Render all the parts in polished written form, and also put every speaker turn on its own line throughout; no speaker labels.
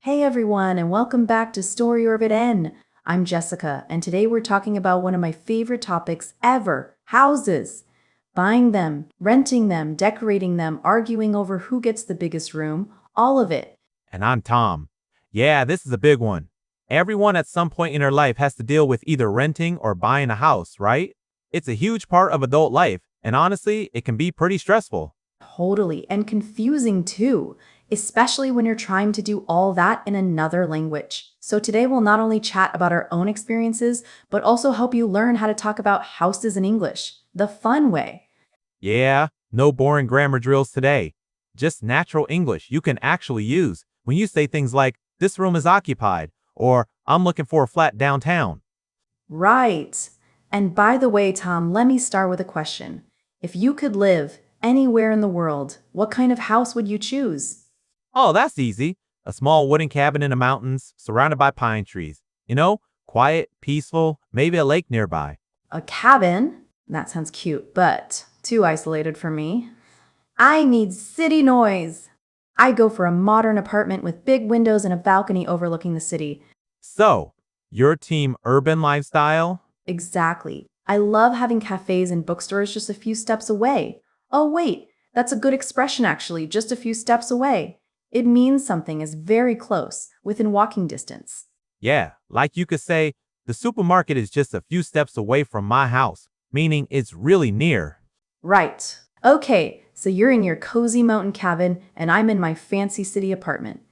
Hey everyone, and welcome back to StoryOrbitEN. I'm Jessica, and today we're talking about one of my favorite topics ever, houses. Buying them, renting them, decorating them, arguing over who gets the biggest room, all of it.
And I'm Tom. Yeah, this is a big one. Everyone at some point in their life has to deal with either renting or buying a house, right? It's a huge part of adult life, and honestly, it can be pretty stressful.
Totally, and confusing too, especially when you're trying to do all that in another language. So today we'll not only chat about our own experiences, but also help you learn how to talk about houses in English, the fun way.
Yeah, no boring grammar drills today. Just natural English you can actually use when you say things like, this room is occupied, or I'm looking for a flat downtown.
Right. And by the way, Tom, let me start with a question. If you could live anywhere in the world, what kind of house would you choose?
Oh, that's easy. A small wooden cabin in the mountains, surrounded by pine trees. Quiet, peaceful, maybe a lake nearby.
A cabin? That sounds cute, but too isolated for me. I need city noise. I go for a modern apartment with big windows and a balcony overlooking the city.
So, your team urban lifestyle?
Exactly. I love having cafes and bookstores just a few steps away. Oh, wait, that's a good expression actually, just a few steps away. It means something is very close, within walking distance.
Yeah, like you could say, the supermarket is just a few steps away from my house, meaning it's really near.
Right. Okay, so you're in your cozy mountain cabin and I'm in my fancy city apartment.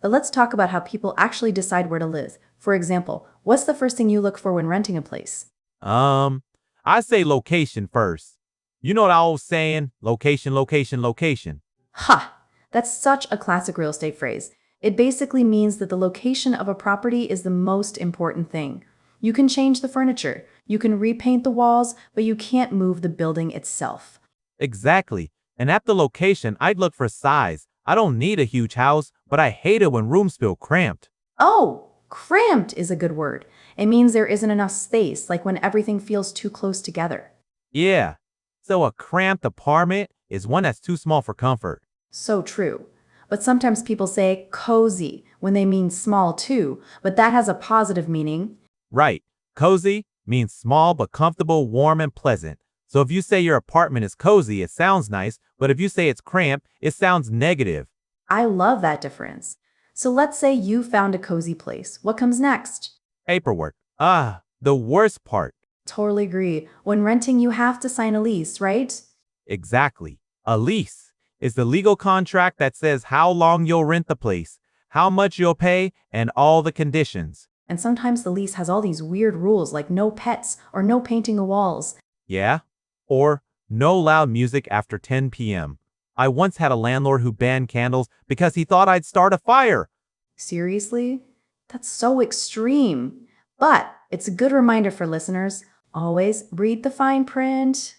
But let's talk about how people actually decide where to live. For example, what's the first thing you look for when renting a place?
Um, I say location first. You know what I was saying? Location, location, location.
Ha! That's such a classic real estate phrase. It basically means that the location of a property is the most important thing. You can change the furniture, you can repaint the walls, but you can't move the building itself.
Exactly. And at the location, I'd look for size. I don't need a huge house, but I hate it when rooms feel cramped.
Oh, cramped is a good word. It means there isn't enough space, like when everything feels too close together.
Yeah. So a cramped apartment is one that's too small for comfort.
So true. But sometimes people say cozy when they mean small too, but that has a positive meaning.
Right. Cozy means small but comfortable, warm, and pleasant. So if you say your apartment is cozy, it sounds nice, but if you say it's cramped, it sounds negative.
I love that difference. So let's say you found a cozy place. What comes next?
Paperwork. The worst part.
Totally agree. When renting, you have to sign a lease, right?
Exactly. A lease is the legal contract that says how long you'll rent the place, how much you'll pay, and all the conditions.
And sometimes the lease has all these weird rules like no pets or no painting the walls.
Yeah? Or no loud music after 10 p.m. I once had a landlord who banned candles because he thought I'd start a fire.
Seriously? That's so extreme. But it's a good reminder for listeners. Always read the fine print.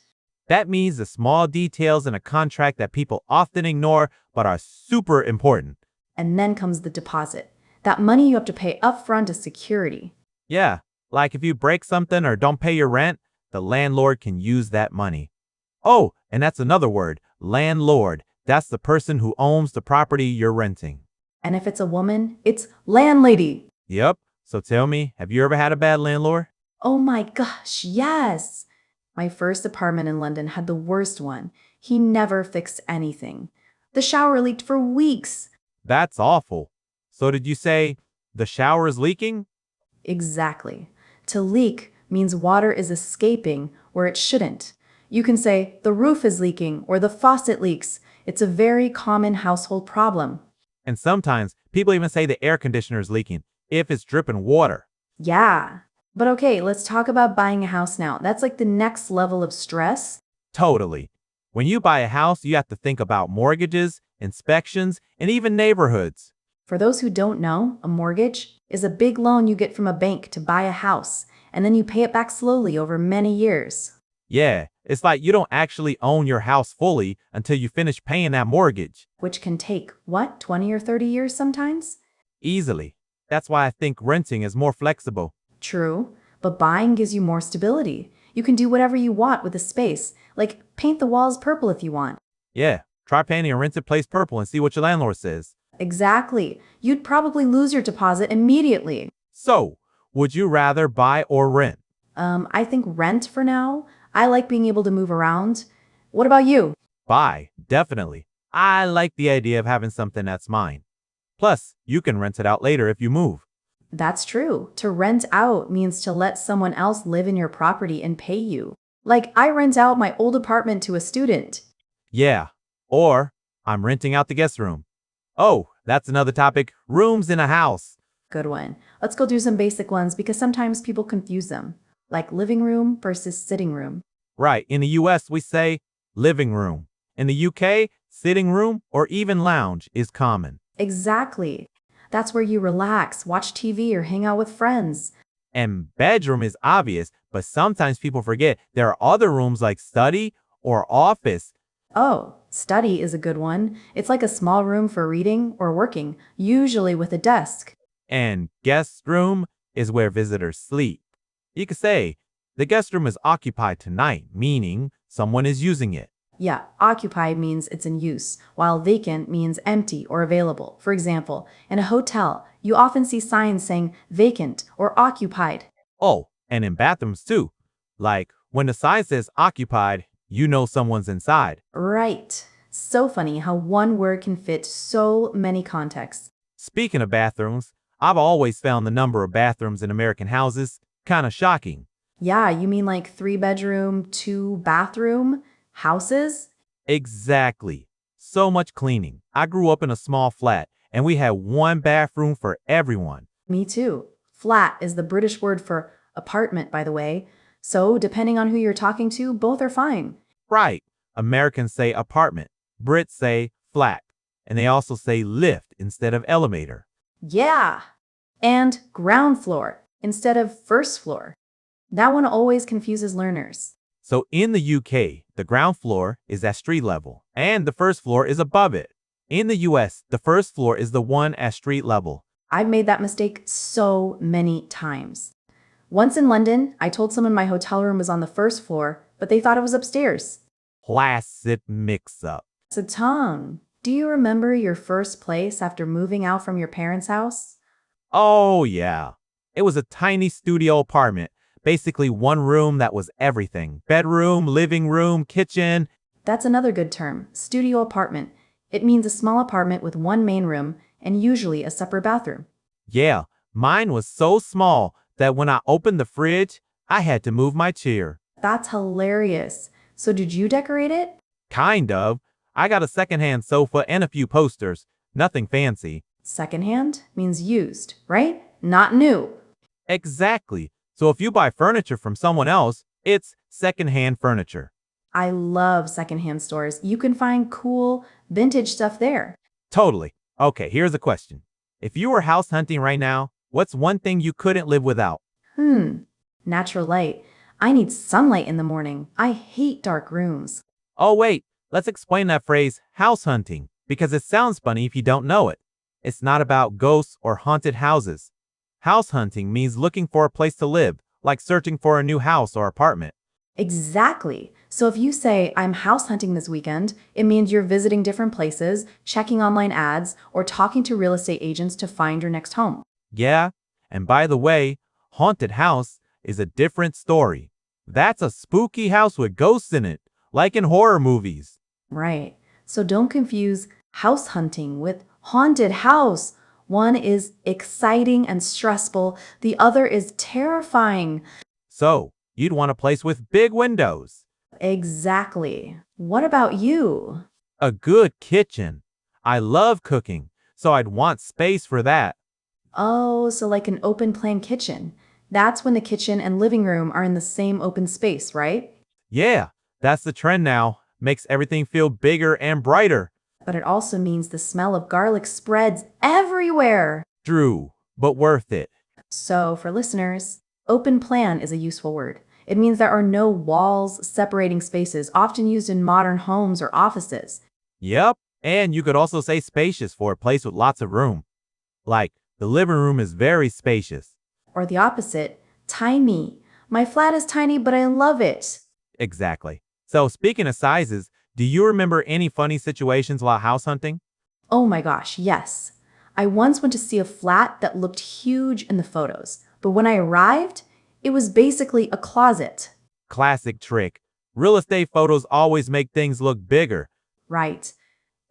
That means the small details in a contract that people often ignore but are super important.
And then comes the deposit. That money you have to pay upfront is security.
Yeah, like if you break something or don't pay your rent, the landlord can use that money. Oh, and that's another word, landlord. That's the person who owns the property you're renting.
And if it's a woman, it's landlady.
Yep. So tell me, have you ever had a bad landlord?
Oh my gosh, yes. My first apartment in London had the worst one. He never fixed anything. The shower leaked for weeks.
That's awful. So did you say the shower is leaking?
Exactly. To leak means water is escaping where it shouldn't. You can say the roof is leaking or the faucet leaks. It's a very common household problem.
And sometimes people even say the air conditioner is leaking if it's dripping water.
Yeah. But okay, let's talk about buying a house now. That's like the next level of stress.
Totally. When you buy a house, you have to think about mortgages, inspections, and even neighborhoods.
For those who don't know, a mortgage is a big loan you get from a bank to buy a house, and then you pay it back slowly over many years.
Yeah, it's like you don't actually own your house fully until you finish paying that mortgage.
Which can take, what, 20 or 30 years sometimes?
Easily. That's why I think renting is more flexible.
True, but buying gives you more stability. You can do whatever you want with the space, like paint the walls purple if you want.
Yeah, try painting a rented place purple and see what your landlord says.
Exactly. You'd probably lose your deposit immediately.
So, would you rather buy or rent?
I think rent for now. I like being able to move around. What about you?
Buy, definitely. I like the idea of having something that's mine. Plus, you can rent it out later if you move.
That's true. To rent out means to let someone else live in your property and pay you. Like, I rent out my old apartment to a student.
Yeah. Or, I'm renting out the guest room. Oh, that's another topic. Rooms in a house.
Good one. Let's go do some basic ones because sometimes people confuse them, like living room versus sitting room.
Right. In the US, we say living room. In the UK, sitting room or even lounge is common.
Exactly. That's where you relax, watch TV, or hang out with friends.
And bedroom is obvious, but sometimes people forget there are other rooms like study or office.
Oh, study is a good one. It's like a small room for reading or working, usually with a desk.
And guest room is where visitors sleep. You could say, the guest room is occupied tonight, meaning someone is using it.
Yeah, occupied means it's in use, while vacant means empty or available. For example, in a hotel, you often see signs saying vacant or occupied.
Oh, and in bathrooms too. Like when the sign says occupied, you know someone's inside.
Right. So funny how one word can fit so many contexts.
Speaking of bathrooms, I've always found the number of bathrooms in American houses kind of shocking.
Yeah, you mean like 3 bedroom, 2 bathroom houses?
Exactly. So much cleaning. I grew up in a small flat and we had one bathroom for everyone.
Me too. Flat is the British word for apartment, by the way. So, depending on who you're talking to, both are fine.
Right. Americans say apartment. Brits say flat. And they also say lift instead of elevator.
Yeah. And ground floor instead of first floor. That one always confuses learners.
So in the UK, the ground floor is at street level and the first floor is above it. In the US, the first floor is the one at street level.
I've made that mistake so many times. Once in London, I told someone my hotel room was on the first floor, but they thought it was upstairs.
Classic mix-up.
So, Tom, do you remember your first place after moving out from your parents' house?
Oh yeah. It was a tiny studio apartment. Basically one room that was everything. Bedroom, living room, kitchen.
That's another good term, studio apartment. It means a small apartment with one main room and usually a separate bathroom.
Yeah, mine was so small that when I opened the fridge, I had to move my chair.
That's hilarious. So, did you decorate it?
Kind of. I got a secondhand sofa and a few posters. Nothing fancy.
Secondhand means used, right? Not new.
Exactly. So if you buy furniture from someone else, it's secondhand furniture.
I love secondhand stores. You can find cool, vintage stuff there.
Totally. Okay, here's a question. If you were house hunting right now, what's one thing you couldn't live without?
Natural light. I need sunlight in the morning. I hate dark rooms.
Oh, wait. Let's explain that phrase, house hunting, because it sounds funny if you don't know it. It's not about ghosts or haunted houses. House hunting means looking for a place to live, like searching for a new house or apartment.
Exactly. So if you say, I'm house hunting this weekend, it means you're visiting different places, checking online ads, or talking to real estate agents to find your next home.
Yeah, and by the way, haunted house is a different story. That's a spooky house with ghosts in it, like in horror movies.
Right. So don't confuse house hunting with haunted house. One is exciting and stressful. The other is terrifying.
So, you'd want a place with big windows.
Exactly. What about you?
A good kitchen. I love cooking, so I'd want space for that.
Oh, so like an open plan kitchen. That's when the kitchen and living room are in the same open space, right?
Yeah, that's the trend now. Makes everything feel bigger and brighter.
But it also means the smell of garlic spreads everywhere.
True, but worth it.
So, for listeners, open plan is a useful word. It means there are no walls separating spaces, often used in modern homes or offices.
Yep, and you could also say spacious for a place with lots of room. Like, the living room is very spacious.
Or the opposite, tiny. My flat is tiny, but I love it.
Exactly. So, speaking of sizes, do you remember any funny situations while house hunting?
Oh my gosh, yes. I once went to see a flat that looked huge in the photos, but when I arrived, it was basically a closet.
Classic trick. Real estate photos always make things look bigger.
Right.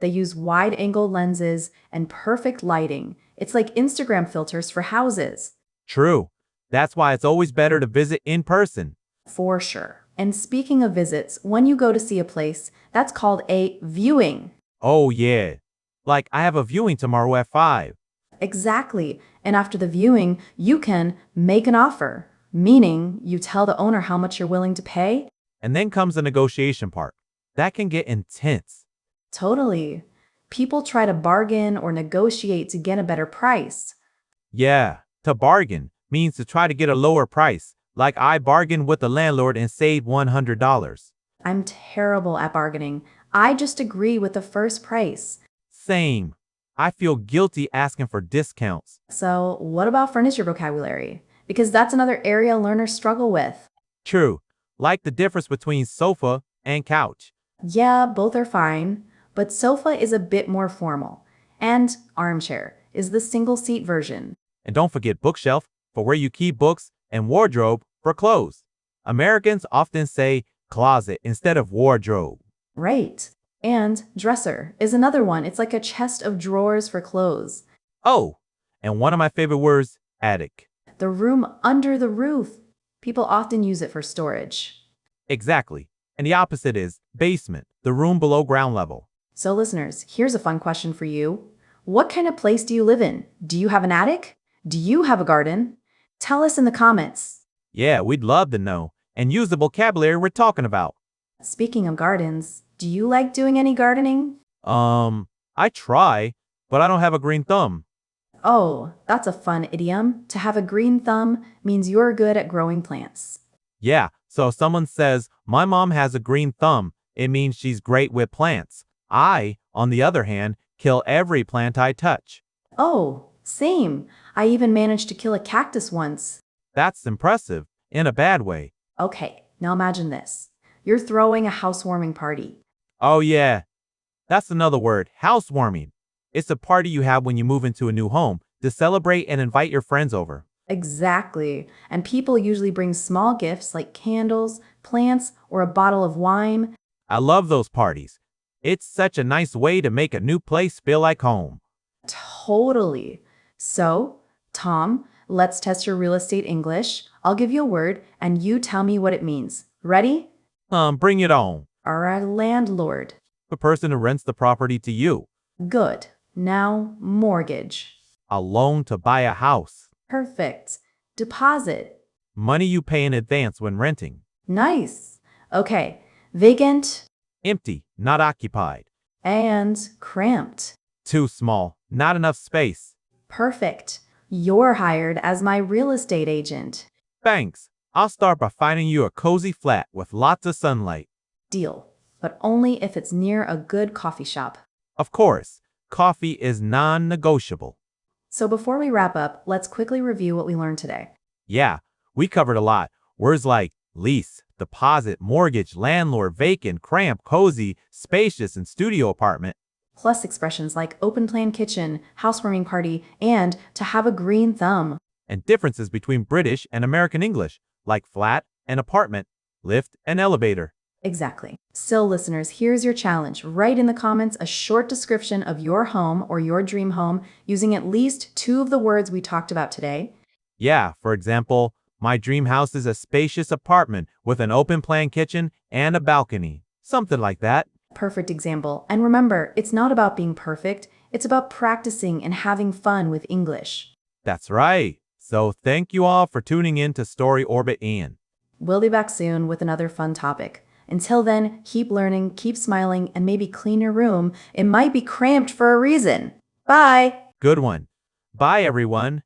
They use wide angle lenses and perfect lighting. It's like Instagram filters for houses.
True. That's why it's always better to visit in person.
For sure. And speaking of visits, when you go to see a place, that's called a viewing.
Oh, yeah. Like, I have a viewing tomorrow at 5.
Exactly. And after the viewing, you can make an offer, meaning you tell the owner how much you're willing to pay.
And then comes the negotiation part. That can get intense.
Totally. People try to bargain or negotiate to get a better price.
Yeah, to bargain means to try to get a lower price. Like I bargained with the landlord and saved $100.
I'm terrible at bargaining. I just agree with the first price.
Same. I feel guilty asking for discounts.
So, what about furniture vocabulary? Because that's another area learners struggle with.
True. Like the difference between sofa and couch.
Yeah, both are fine, but sofa is a bit more formal. And armchair is the single seat version.
And don't forget bookshelf for where you keep books and wardrobe for clothes. Americans often say closet instead of wardrobe.
Right. And dresser is another one. It's like a chest of drawers for clothes.
Oh, and one of my favorite words, attic.
The room under the roof. People often use it for storage.
Exactly. And the opposite is basement, the room below ground level.
So listeners, here's a fun question for you. What kind of place do you live in? Do you have an attic? Do you have a garden? Tell us in the comments.
Yeah, we'd love to know. And use the vocabulary we're talking about.
Speaking of gardens, do you like doing any gardening?
I try, but I don't have a green thumb.
Oh, that's a fun idiom. To have a green thumb means you're good at growing plants.
Yeah, so if someone says, my mom has a green thumb, it means she's great with plants. I, on the other hand, kill every plant I touch.
Oh, same. I even managed to kill a cactus once.
That's impressive, in a bad way.
Okay, now imagine this. You're throwing a housewarming party.
Oh yeah, that's another word, housewarming. It's a party you have when you move into a new home to celebrate and invite your friends over.
Exactly. And people usually bring small gifts like candles, plants, or a bottle of wine.
I love those parties. It's such a nice way to make a new place feel like home.
Totally. So, Tom, let's test your real estate English. I'll give you a word and you tell me what it means. Ready?
Bring it on.
A landlord.
The person who rents the property to you.
Good. Now, mortgage.
A loan to buy a house.
Perfect. Deposit.
Money you pay in advance when renting.
Nice. Okay. Vacant
Empty, not occupied.
and cramped.
Too small, not enough space.
Perfect. You're hired as my real estate agent.
Thanks. I'll start by finding you a cozy flat with lots of sunlight.
Deal. But only if it's near a good coffee shop.
Of course, coffee is non-negotiable.
So before we wrap up, let's quickly review what we learned today.
Yeah, we covered a lot. Words like lease, deposit, mortgage, landlord, vacant, cramped, cozy, spacious, and studio apartment.
Plus expressions like open plan kitchen, housewarming party, and to have a green thumb.
And differences between British and American English, like flat and apartment, lift and elevator.
Exactly. Still, listeners, here's your challenge. Write in the comments a short description of your home or your dream home using at least 2 of the words we talked about today.
Yeah, for example, my dream house is a spacious apartment with an open plan kitchen and a balcony. Something like that.
Perfect example. And remember, it's not about being perfect. It's about practicing and having fun with English.
That's right. So thank you all for tuning in to StoryOrbitEN.
We'll be back soon with another fun topic. Until then, keep learning, keep smiling, and maybe clean your room. It might be cramped for a reason. Bye!
Good one. Bye, everyone.